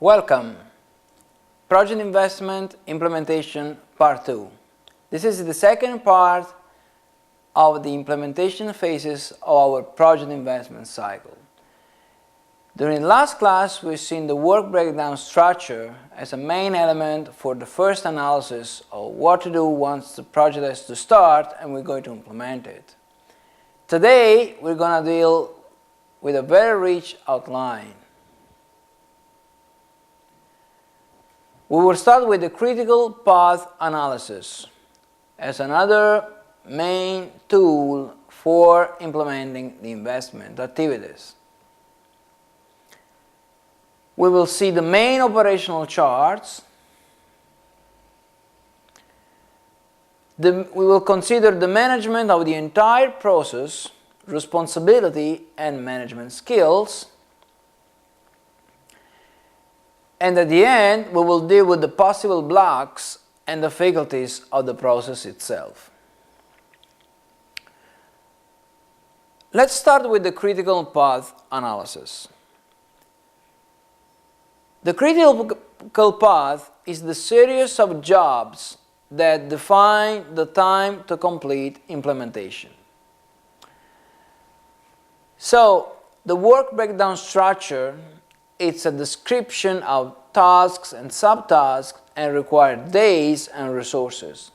Welcome. Project Investment Implementation Part 2. This is the second part of the implementation phases of our project investment cycle. During the last class, we've seen the work breakdown structure as a main element for the first analysis of what to do once the project has to start and we're going to implement it. Today, we're going to deal with a very rich outline. We will start with the critical path analysis as another main tool for implementing the investment activities. We will see the main operational charts. We will consider the management of the entire process, responsibility and management skills. And at the end, we will deal with the possible blocks and difficulties of the process itself. Let's start with the critical path analysis. The critical path is the series of jobs that define the time to complete implementation. So, the work breakdown structure, it's a description of tasks and subtasks and required days and resources.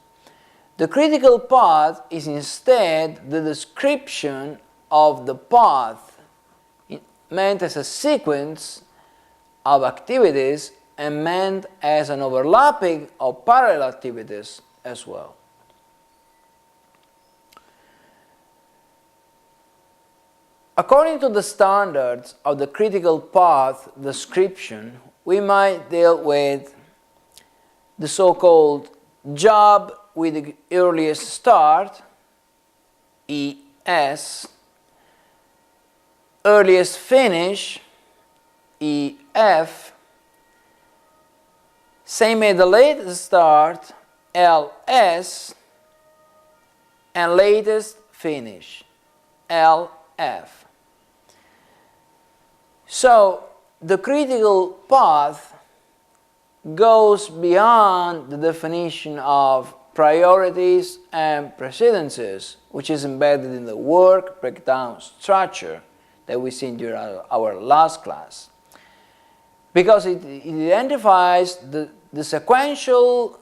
The critical path is instead the description of the path meant as a sequence of activities and meant as an overlapping of parallel activities as well. According to the standards of the critical path description, we might deal with the so-called job with the earliest start, ES, earliest finish, EF, same as the latest start, LS, and latest finish, LF. So, the critical path goes beyond the definition of priorities and precedences, which is embedded in the work breakdown structure that we seen during our last class, because it identifies the sequential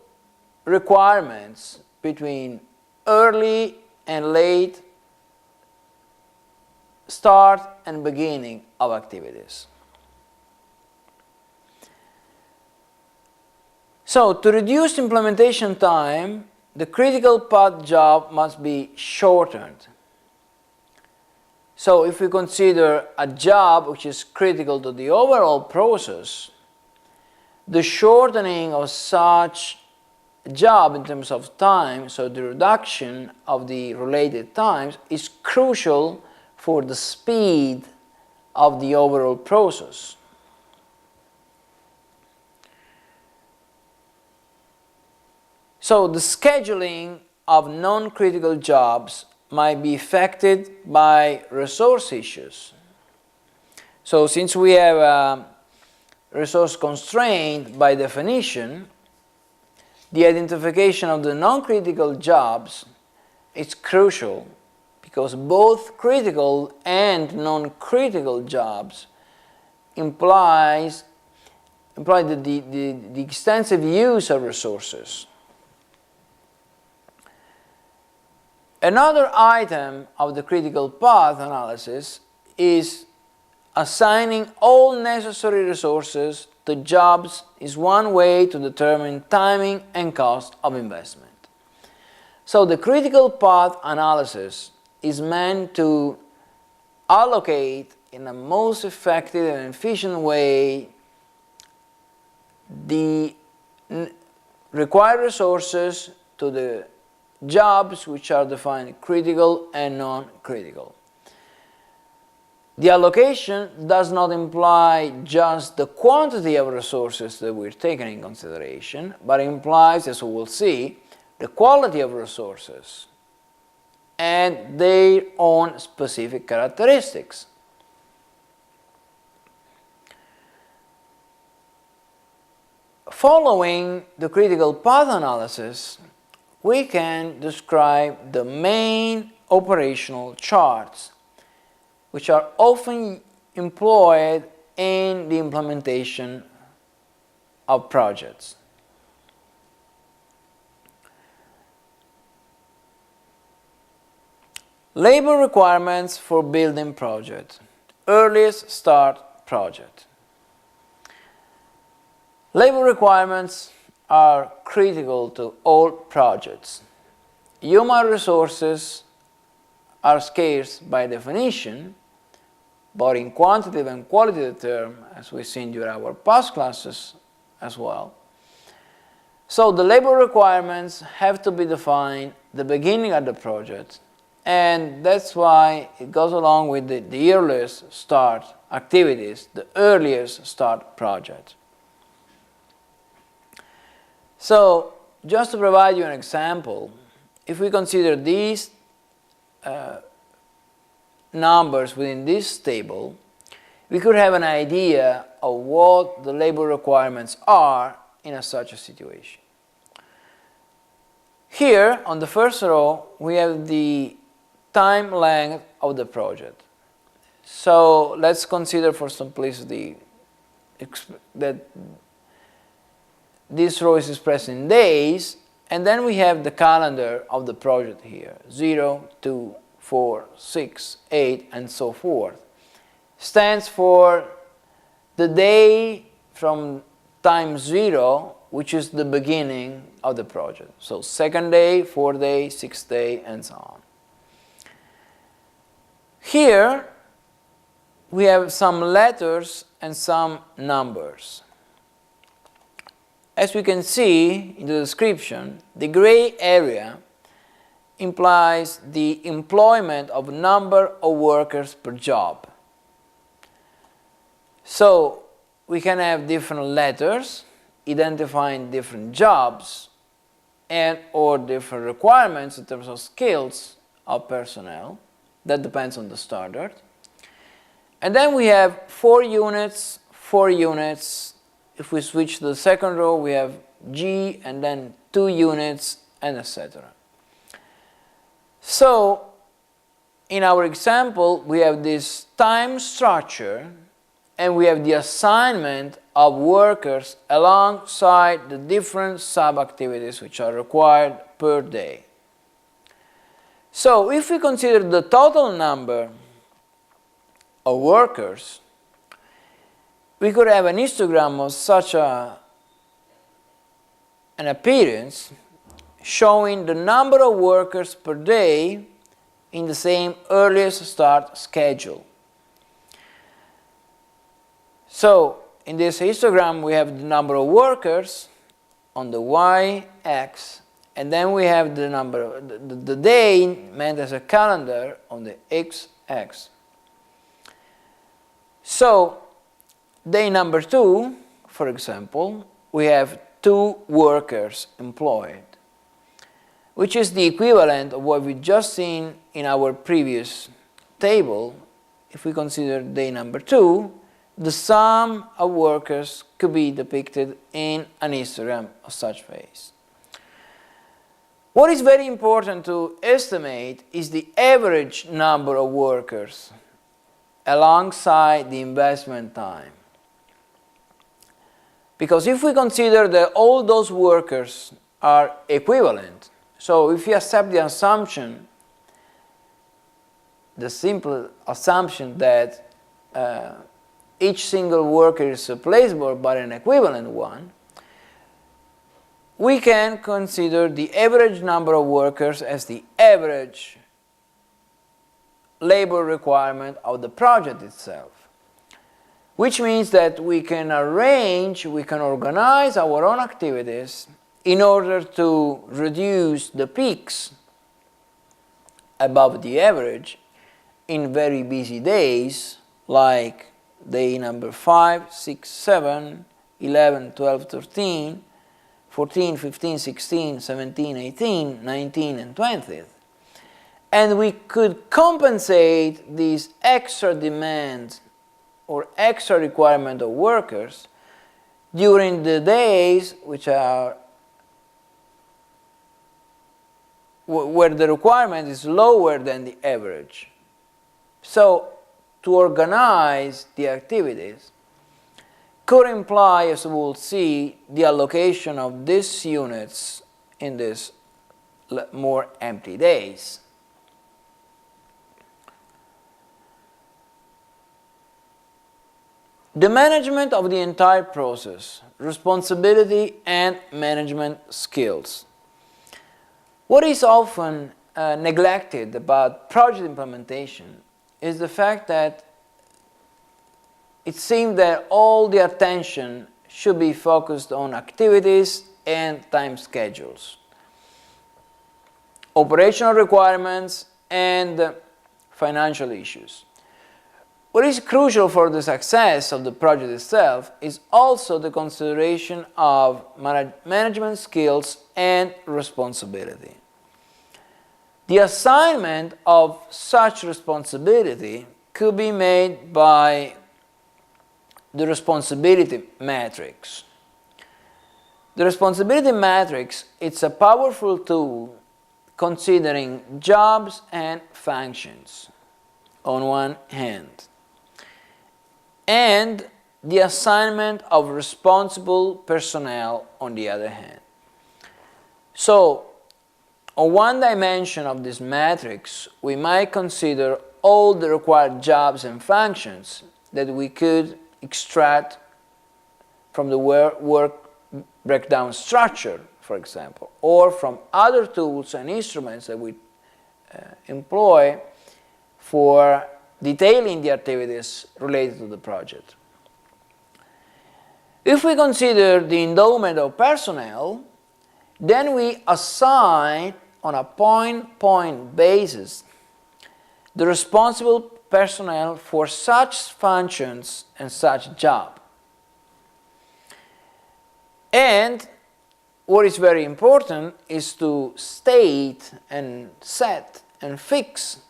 requirements between early and late start and beginning of activities. So, to reduce implementation time, the critical path job must be shortened. So, if we consider a job which is critical to the overall process, the shortening of such job in terms of time, so the reduction of the related times, is crucial for the speed of the overall process. So, the scheduling of non-critical jobs might be affected by resource issues. So, since we have a resource constraint by definition, the identification of the non-critical jobs is crucial, because both critical and non-critical jobs imply the extensive use of resources. Another item of the critical path analysis is assigning all necessary resources to jobs is one way to determine timing and cost of investment. So the critical path analysis is meant to allocate in a most effective and efficient way the required resources to the jobs which are defined critical and non-critical. The allocation does not imply just the quantity of resources that we're taking in consideration, but implies, as we will see, the quality of resources and their own specific characteristics. Following the critical path analysis, we can describe the main operational charts, which are often employed in the implementation of projects. Labor requirements for building project. Earliest start project. Labor requirements are critical to all projects. Human resources are scarce by definition, both in quantitative and qualitative terms, as we've seen during our past classes as well. So the labor requirements have to be defined at the beginning of the project, and that's why it goes along with the earliest start activities, the earliest start project. So, just to provide you an example, if we consider these numbers within this table, we could have an idea of what the labor requirements are in such a situation. Here, on the first row, we have the time length of the project. So let's consider for simplicity that this row is expressed in days, and then we have the calendar of the project here, 0, 2, 4, 6, 8, and so forth. Stands for the day from time 0, which is the beginning of the project. So second day, 4th day, 6th day, and so on. Here, we have some letters and some numbers. As we can see in the description, the gray area implies the employment of number of workers per job. So we can have different letters identifying different jobs and or different requirements in terms of skills of personnel. That depends on the standard. And then we have 4 units, 4 units. If we switch to the second row, we have G and then 2 units and etc. So, in our example, we have this time structure and we have the assignment of workers alongside the different sub-activities which are required per day. So, if we consider the total number of workers, we could have an histogram of such an appearance showing the number of workers per day in the same earliest start schedule. So, in this histogram we have the number of workers on the y-axis, and then we have the number, the day meant as a calendar on the x-axis. So, day number 2, for example, we have 2 workers employed, which is the equivalent of what we just seen in our previous table. If we consider day number 2, the sum of workers could be depicted in an histogram of such phase. What is very important to estimate is the average number of workers alongside the investment time. Because if we consider that all those workers are equivalent, so if you accept the assumption, the simple assumption that each single worker is replaceable by an equivalent one, we can consider the average number of workers as the average labor requirement of the project itself. Which means that we can arrange, we can organize our own activities in order to reduce the peaks above the average in very busy days, like day number 5, 6, 7, 11, 12, 13, 14, 15, 16, 17, 18, 19, and 20. And we could compensate these extra demands or extra requirement of workers during the days which are where the requirement is lower than the average. So to organize the activities could imply, as we will see, the allocation of these units in these more empty days. The management of the entire process, responsibility and management skills. What is often neglected about project implementation is the fact that it seems that all the attention should be focused on activities and time schedules, operational requirements, and financial issues. What is crucial for the success of the project itself is also the consideration of management skills and responsibility. The assignment of such responsibility could be made by the responsibility matrix. The responsibility matrix is a powerful tool considering jobs and functions on one hand, and the assignment of responsible personnel on the other hand. So, on one dimension of this matrix, we might consider all the required jobs and functions that we could extract from the work breakdown structure, for example, or from other tools and instruments that we employ for detailing the activities related to the project. If we consider the endowment of personnel, then we assign on a point-point basis the responsible personnel for such functions and such job. And what is very important is to state and set and fix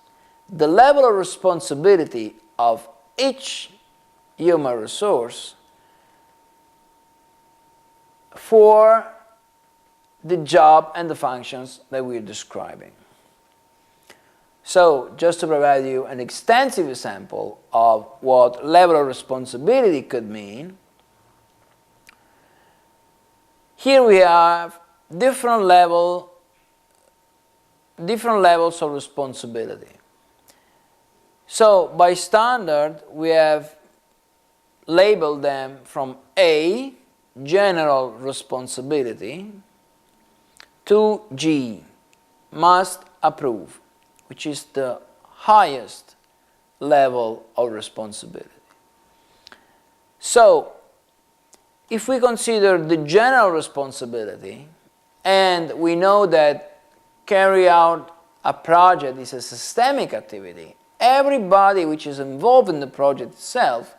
the level of responsibility of each human resource for the job and the functions that we're describing. So, just to provide you an extensive example of what level of responsibility could mean, here we have different levels of responsibility. So, by standard, we have labeled them from A, general responsibility, to G, must approve, which is the highest level of responsibility. So, if we consider the general responsibility, and we know that carry out a project is a systemic activity, everybody which is involved in the project itself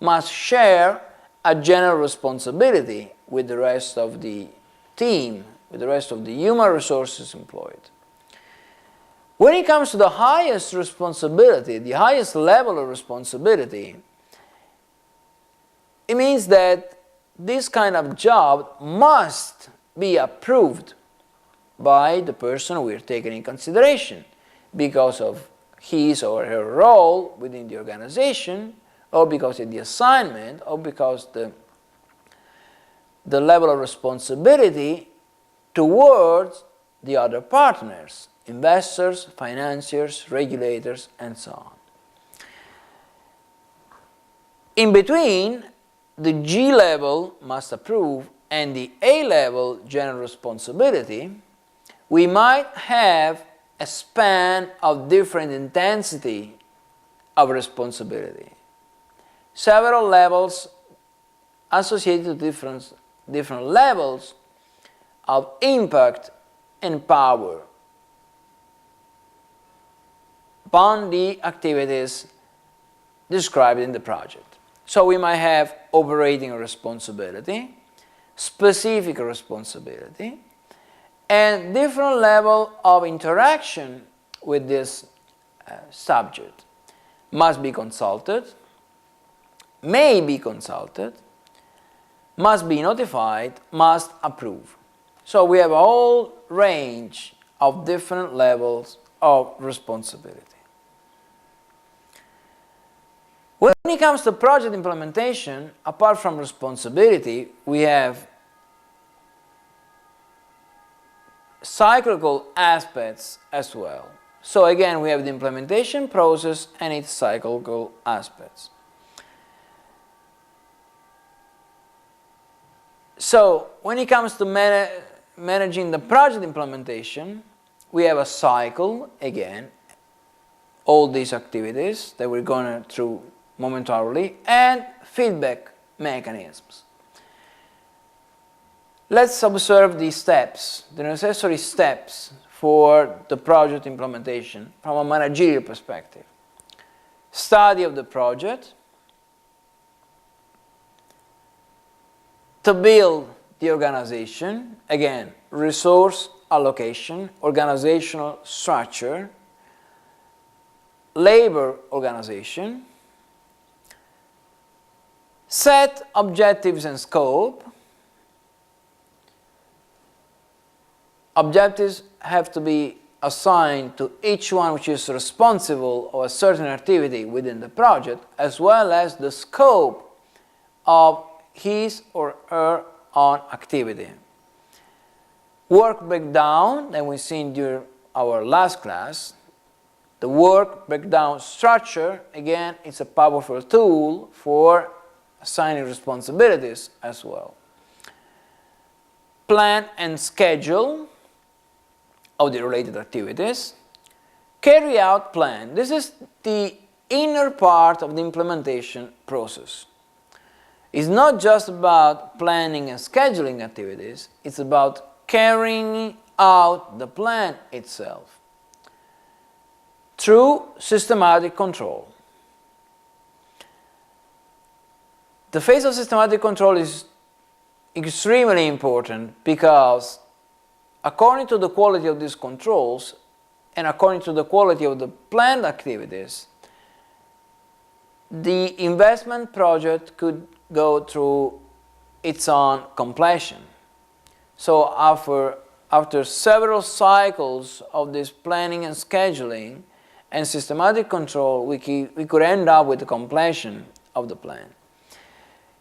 must share a general responsibility with the rest of the team, with the rest of the human resources employed. When it comes to the highest responsibility, the highest level of responsibility, it means that this kind of job must be approved by the person we are taking in consideration because of his or her role within the organization, or because of the assignment, or because the level of responsibility towards the other partners, investors, financiers, regulators, and so on. In between, the G level must approve and the A level general responsibility, we might have a span of different intensity of responsibility. Several levels associated to different levels of impact and power upon the activities described in the project. So we might have operating responsibility, specific responsibility, and different level of interaction with this subject. Must be consulted, may be consulted, must be notified, must approve. So we have a whole range of different levels of responsibility. When it comes to project implementation, apart from responsibility, we have cyclical aspects as well. So again, we have the implementation process and its cyclical aspects. So when it comes to managing the project implementation, we have a cycle, again, all these activities that we're going through momentarily, and feedback mechanisms. Let's observe the steps, the necessary steps for the project implementation from a managerial perspective. Study of the project, to build the organization, again, resource allocation, organizational structure, labor organization, set objectives and scope. Objectives have to be assigned to each one which is responsible of a certain activity within the project, as well as the scope of his or her own activity. Work breakdown, that we've seen during our last class. The work breakdown structure, again, is a powerful tool for assigning responsibilities as well. Plan and schedule of the related activities. Carry out plan. This is the inner part of the implementation process. It's not just about planning and scheduling activities, it's about carrying out the plan itself through systematic control. The phase of systematic control is extremely important because according to the quality of these controls and according to the quality of the planned activities, the investment project could go through its own completion. So after several cycles of this planning and scheduling and systematic control, we could end up with the completion of the plan.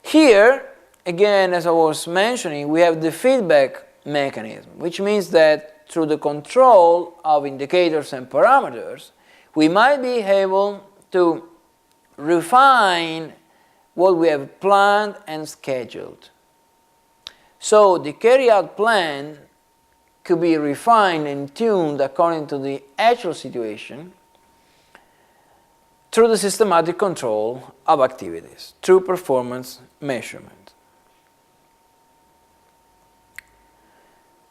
Here, again, as I was mentioning, we have the feedback mechanism, which means that through the control of indicators and parameters, we might be able to refine what we have planned and scheduled. So the carry-out plan could be refined and tuned according to the actual situation through the systematic control of activities, through performance measurement.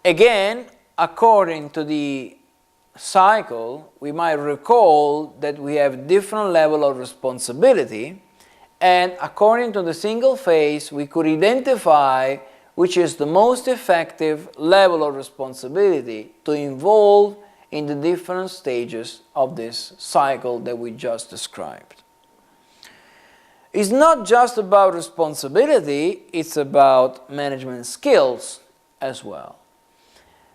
Again, according to the cycle, we might recall that we have different level of responsibility, and according to the single phase, we could identify which is the most effective level of responsibility to involve in the different stages of this cycle that we just described. It's not just about responsibility, it's about management skills as well.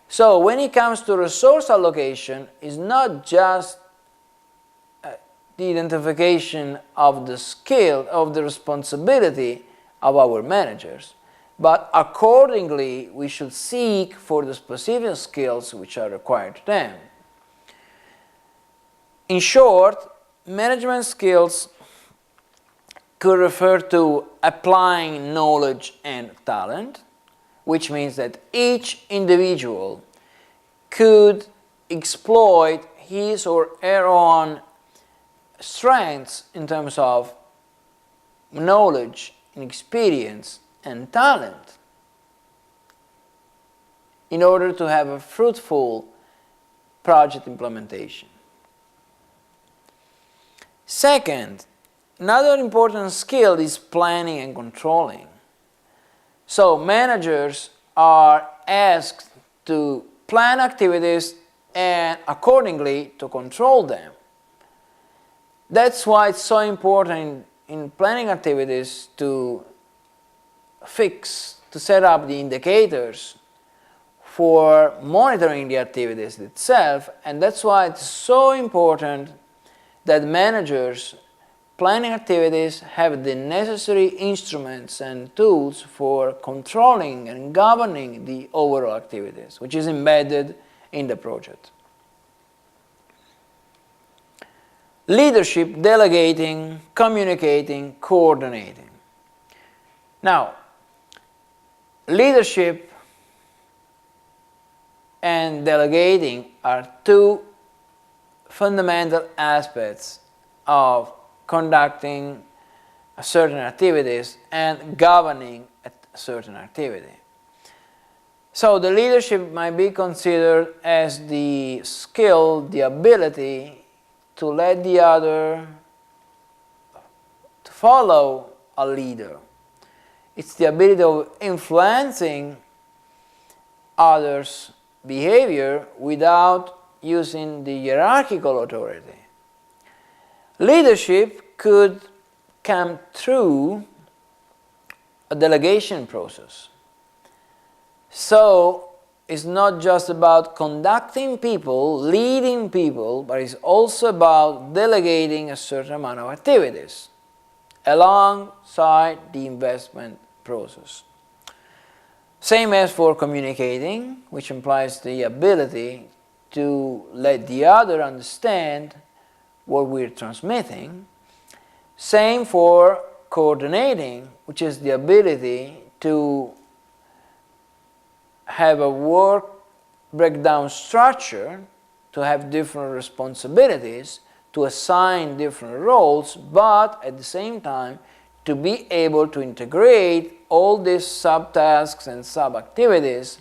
So when it comes to resource allocation, it's not just the identification of the skill, of the responsibility of our managers, but accordingly we should seek for the specific skills which are required to them. In short, management skills could refer to applying knowledge and talent, which means that each individual could exploit his or her own strengths in terms of knowledge and experience and talent in order to have a fruitful project implementation. Second, another important skill is planning and controlling. So managers are asked to plan activities and accordingly to control them. That's why it's so important in planning activities to fix, to set up the indicators for monitoring the activities itself, and that's why it's so important that managers planning activities have the necessary instruments and tools for controlling and governing the overall activities, which is embedded in the project. Leadership, delegating, communicating, coordinating. Now, leadership and delegating are two fundamental aspects of conducting certain activities and governing a certain activity. So the leadership might be considered as the skill, the ability to let the other to follow a leader. It's the ability of influencing others' behavior without using the hierarchical authority. Leadership could come through a delegation process. So it's not just about conducting people, leading people, but it's also about delegating a certain amount of activities alongside the investment process. Same as for communicating, which implies the ability to let the other understand what we're transmitting. Same for coordinating, which is the ability to have a work breakdown structure, to have different responsibilities, to assign different roles, but at the same time to be able to integrate all these subtasks and sub-activities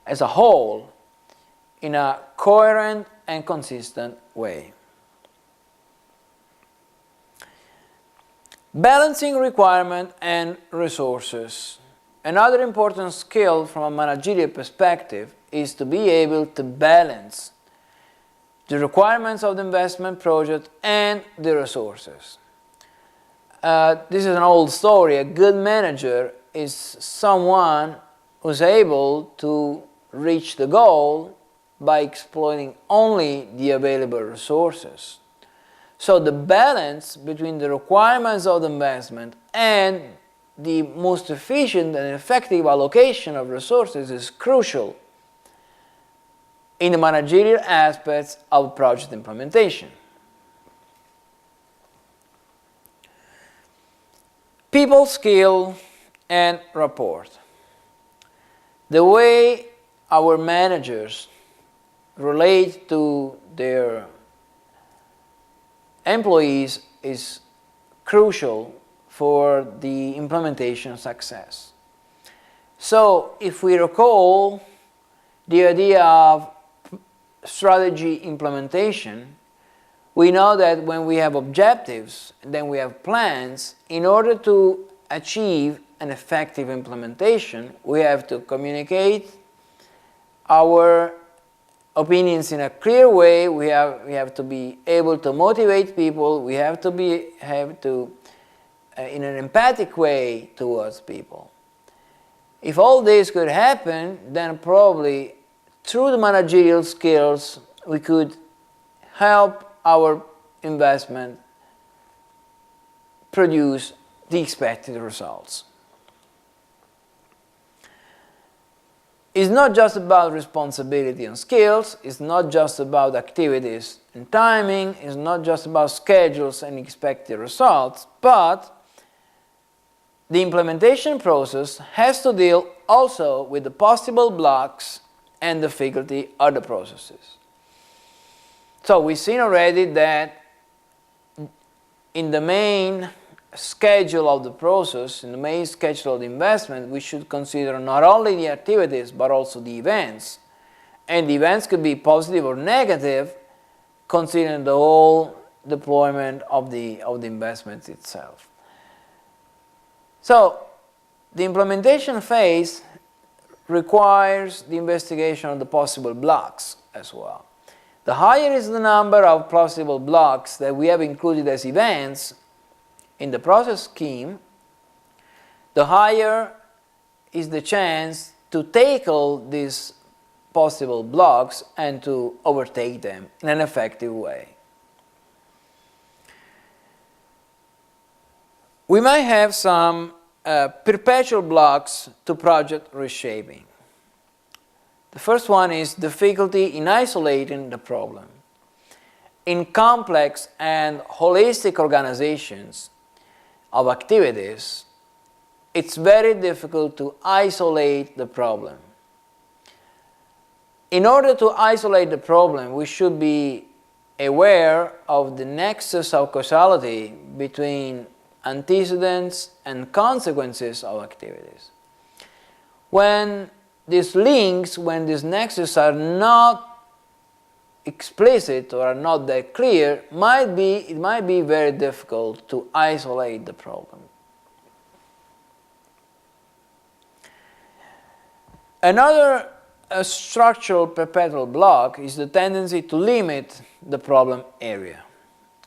as a whole in a coherent and consistent way. Balancing requirement and resources. Another important skill from a managerial perspective is to be able to balance the requirements of the investment project and the resources. This is an old story. A good manager is someone who's able to reach the goal by exploiting only the available resources. So the balance between the requirements of the investment and the most efficient and effective allocation of resources is crucial in the managerial aspects of project implementation. People skill and rapport. The way our managers relate to their employees is crucial for the implementation success. So if we recall the idea of strategy implementation, we know that when we have objectives, then we have plans. In order to achieve an effective implementation, we have to communicate our opinions in a clear way. We have to be able to motivate people. We have to in an empathic way towards people. If all this could happen, then probably through the managerial skills we could help our investment produce the expected results. It's not just about responsibility and skills, it's not just about activities and timing, it's not just about schedules and expected results, but the implementation process has to deal also with the possible blocks and difficulty of the processes. So we've seen already that in the main schedule of the process, in the main schedule of the investment, we should consider not only the activities but also the events. And the events could be positive or negative considering the whole deployment of the investment itself. So the implementation phase requires the investigation of the possible blocks as well. The higher is the number of possible blocks that we have included as events in the process scheme, the higher is the chance to tackle these possible blocks and to overtake them in an effective way. We might have some perpetual blocks to project reshaping. The first one is difficulty in isolating the problem. In complex and holistic organizations of activities, it's very difficult to isolate the problem. In order to isolate the problem, we should be aware of the nexus of causality between antecedents and consequences of activities. When these links, when these nexuses are not explicit or are not that clear, it might be very difficult to isolate the problem. Another structural perpetual block is the tendency to limit the problem area,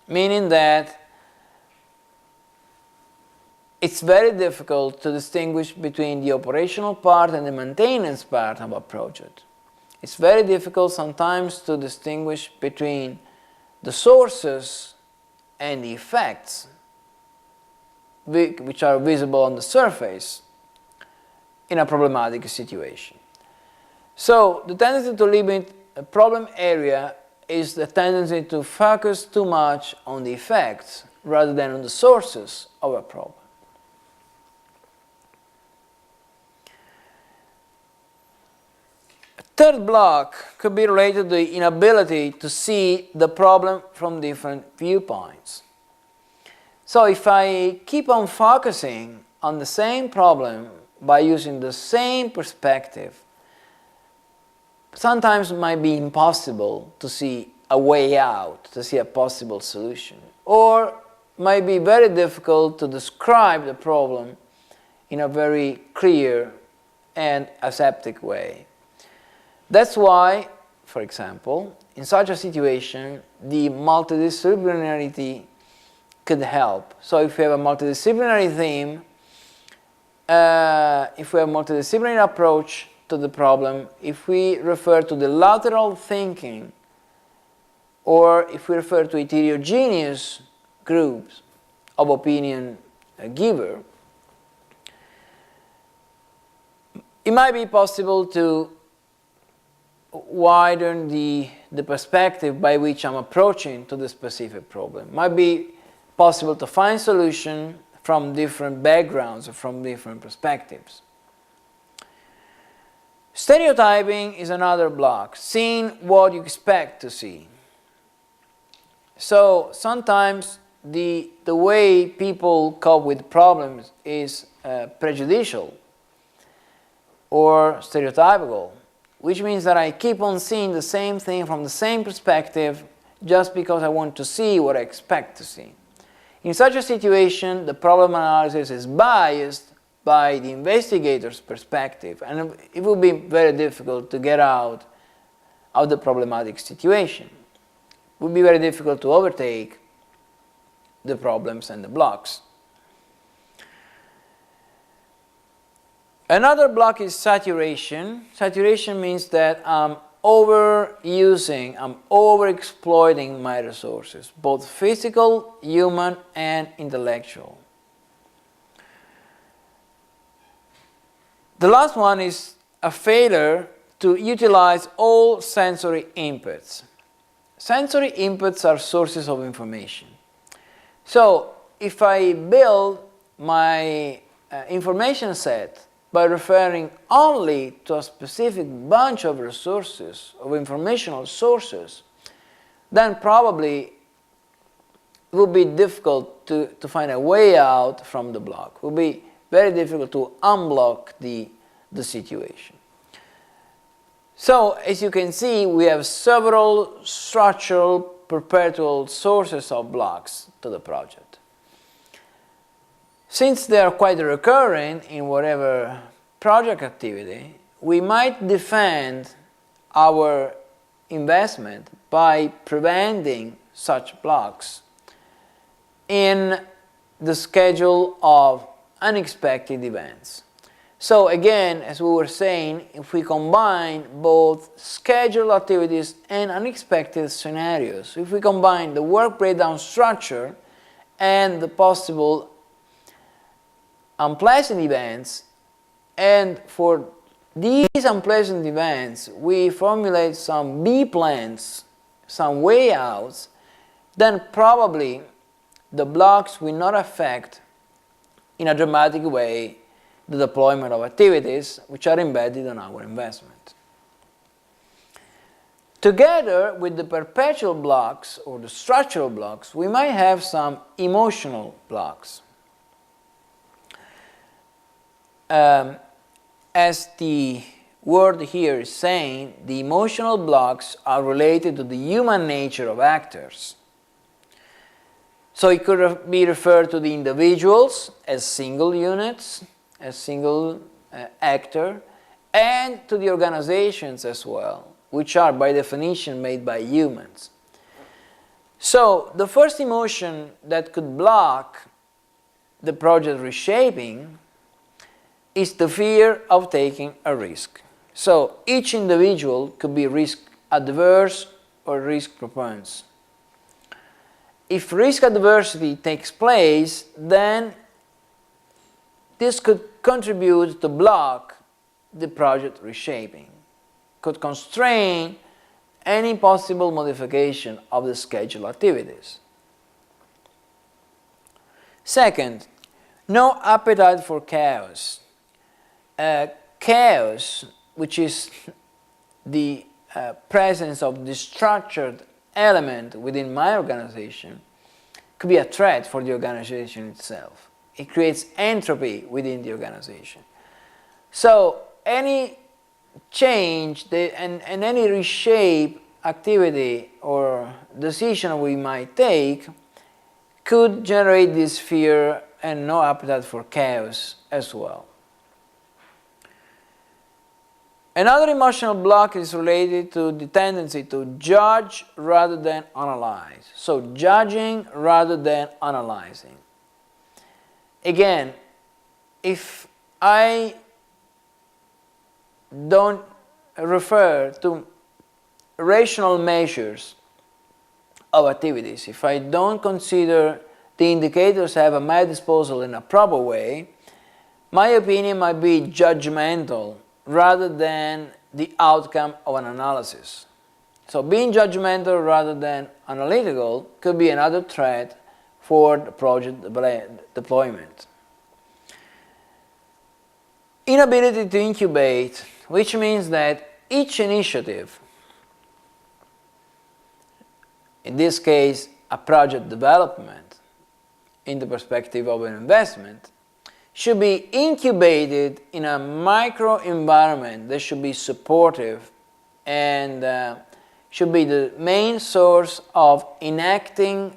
meaning that it's very difficult to distinguish between the operational part and the maintenance part of a project. It's very difficult sometimes to distinguish between the sources and the effects which are visible on the surface in a problematic situation. So the tendency to limit a problem area is the tendency to focus too much on the effects rather than on the sources of a problem. A third block could be related to the inability to see the problem from different viewpoints. So if I keep on focusing on the same problem by using the same perspective, sometimes it might be impossible to see a way out, to see a possible solution, or it might be very difficult to describe the problem in a very clear and aseptic way. That's why, for example, in such a situation, the multidisciplinarity could help. So if we have a multidisciplinary theme, if we have a multidisciplinary approach to the problem, if we refer to the lateral thinking, or if we refer to heterogeneous groups of opinion giver, it might be possible to widen the perspective by which I'm approaching to the specific problem. It might be possible to find solution from different backgrounds or from different perspectives. Stereotyping is another block, seeing what you expect to see. So sometimes the way people cope with problems is prejudicial or stereotypical, which means that I keep on seeing the same thing from the same perspective just because I want to see what I expect to see. In such a situation, the problem analysis is biased by the investigator's perspective, and it will be very difficult to get out of the problematic situation. It would be very difficult to overtake the problems and the blocks. Another block is saturation. Saturation means that I'm overusing, I'm overexploiting my resources, both physical, human, and intellectual. The last one is a failure to utilize all sensory inputs. Sensory inputs are sources of information. So if I build my information set by referring only to a specific bunch of resources, of informational sources, then probably it will be difficult to find a way out from the block. It will be very difficult to unblock the situation. So, as you can see, we have several structural perpetual sources of blocks to the project. Since they are quite recurring in whatever project activity, we might defend our investment by preventing such blocks in the schedule of unexpected events. So again, as we were saying, if we combine both scheduled activities and unexpected scenarios, if we combine the work breakdown structure and the possible unpleasant events, and for these unpleasant events we formulate some B plans, some way outs, then probably the blocks will not affect in a dramatic way the deployment of activities which are embedded in our investment. Together with the perpetual blocks or the structural blocks, we might have some emotional blocks. As the word here is saying, the emotional blocks are related to the human nature of actors. So it could be referred to the individuals as single units, as single actor, and to the organizations as well, which are by definition made by humans. So the first emotion that could block the project reshaping is the fear of taking a risk. So each individual could be risk adverse or risk propense. If risk adversity takes place, then this could contribute to block the project reshaping, could constrain any possible modification of the scheduled activities. Second, no appetite for chaos. Chaos, which is the presence of the structured element within my organization, could be a threat for the organization itself. It creates entropy within the organization. So any change and any reshape activity or decision we might take could generate this fear and no appetite for chaos as well. Another emotional block is related to the tendency to judge rather than analyze. So judging rather than analyzing. Again, if I don't refer to rational measures of activities, if I don't consider the indicators I have at my disposal in a proper way, my opinion might be judgmental rather than the outcome of an analysis. So being judgmental rather than analytical could be another threat for the project deployment. Inability to incubate, which means that each initiative, in this case a project development in the perspective of an investment, should be incubated in a microenvironment that should be supportive and should be the main source of enacting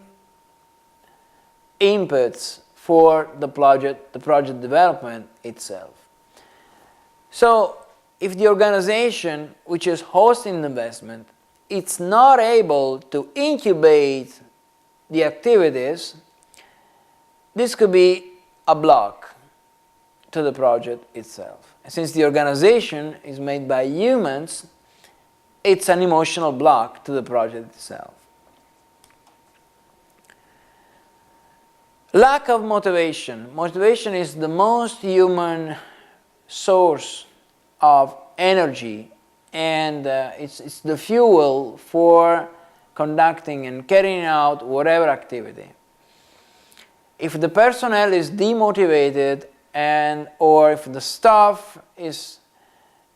inputs for the project development itself. So if the organization which is hosting the investment, it's not able to incubate the activities, this could be a block to the project itself. And since the organization is made by humans, it's an emotional block to the project itself. Lack of motivation. Motivation is the most human source of energy, and it's the fuel for conducting and carrying out whatever activity. If the personnel is demotivated or if the staff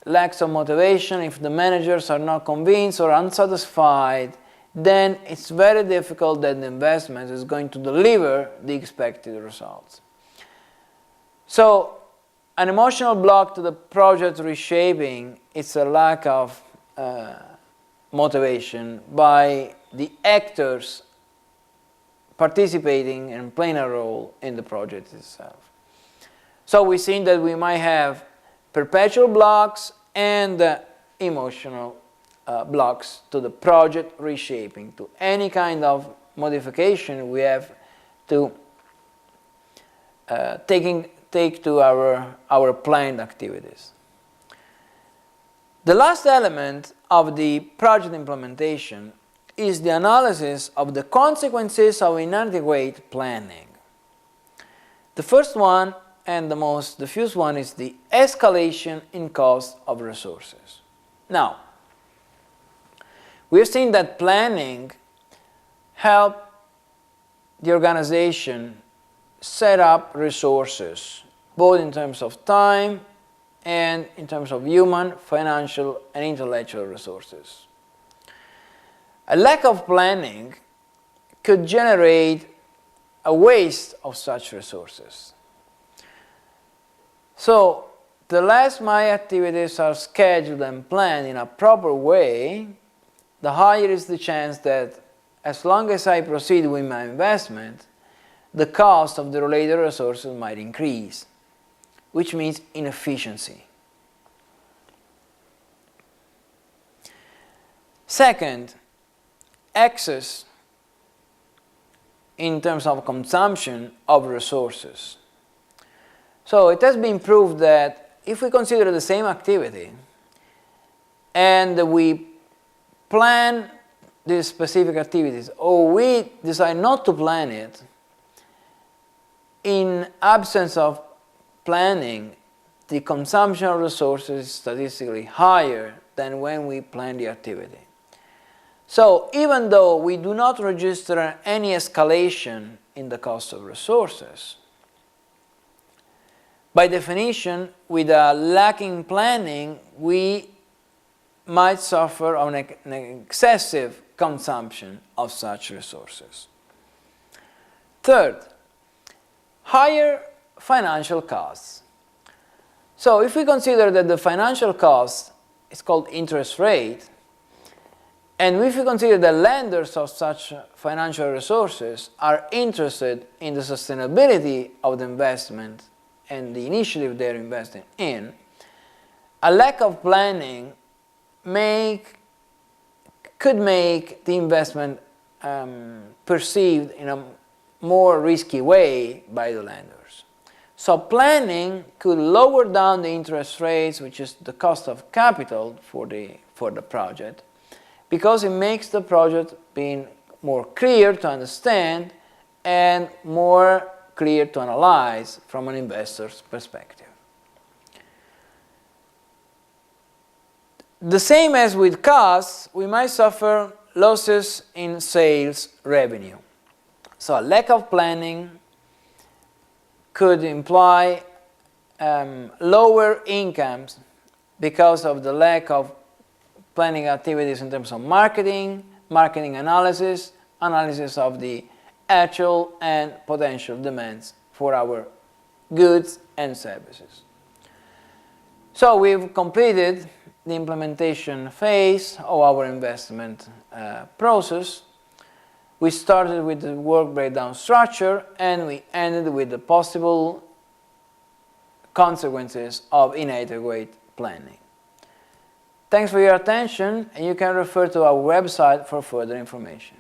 lacks of motivation, if the managers are not convinced or unsatisfied, then it's very difficult that the investment is going to deliver the expected results. So an emotional block to the project reshaping is a lack of motivation by the actors participating and playing a role in the project itself. So we've seen that we might have perpetual blocks and emotional blocks to the project reshaping. To any kind of modification, we have to take take to our planned activities. The last element of the project implementation is the analysis of the consequences of inadequate planning. The first one and the most diffuse one is the escalation in cost of resources. Now, we have seen that planning helps the organization set up resources, both in terms of time and in terms of human, financial, and intellectual resources. A lack of planning could generate a waste of such resources. So, the less my activities are scheduled and planned in a proper way, the higher is the chance that as long as I proceed with my investment, the cost of the related resources might increase, which means inefficiency. Second, excess in terms of consumption of resources. So it has been proved that if we consider the same activity and we plan these specific activities, or we decide not to plan it, in absence of planning, the consumption of resources is statistically higher than when we plan the activity. So even though we do not register any escalation in the cost of resources, by definition, with a lacking planning, we might suffer on an excessive consumption of such resources. Third, higher financial costs. So if we consider that the financial cost is called interest rate, and if we consider that lenders of such financial resources are interested in the sustainability of the investment and the initiative they're investing in, a lack of planning could make the investment perceived in a more risky way by the lenders. So planning could lower down the interest rates, which is the cost of capital for the project, because it makes the project being more clear to understand and more clear to analyze from an investor's perspective. The same as with costs, we might suffer losses in sales revenue. So a lack of planning could imply lower incomes because of the lack of planning activities in terms of marketing analysis, analysis of the actual and potential demands for our goods and services. So we've completed the implementation phase of our investment process. We started with the work breakdown structure and we ended with the possible consequences of inadequate planning. Thanks for your attention, and you can refer to our website for further information.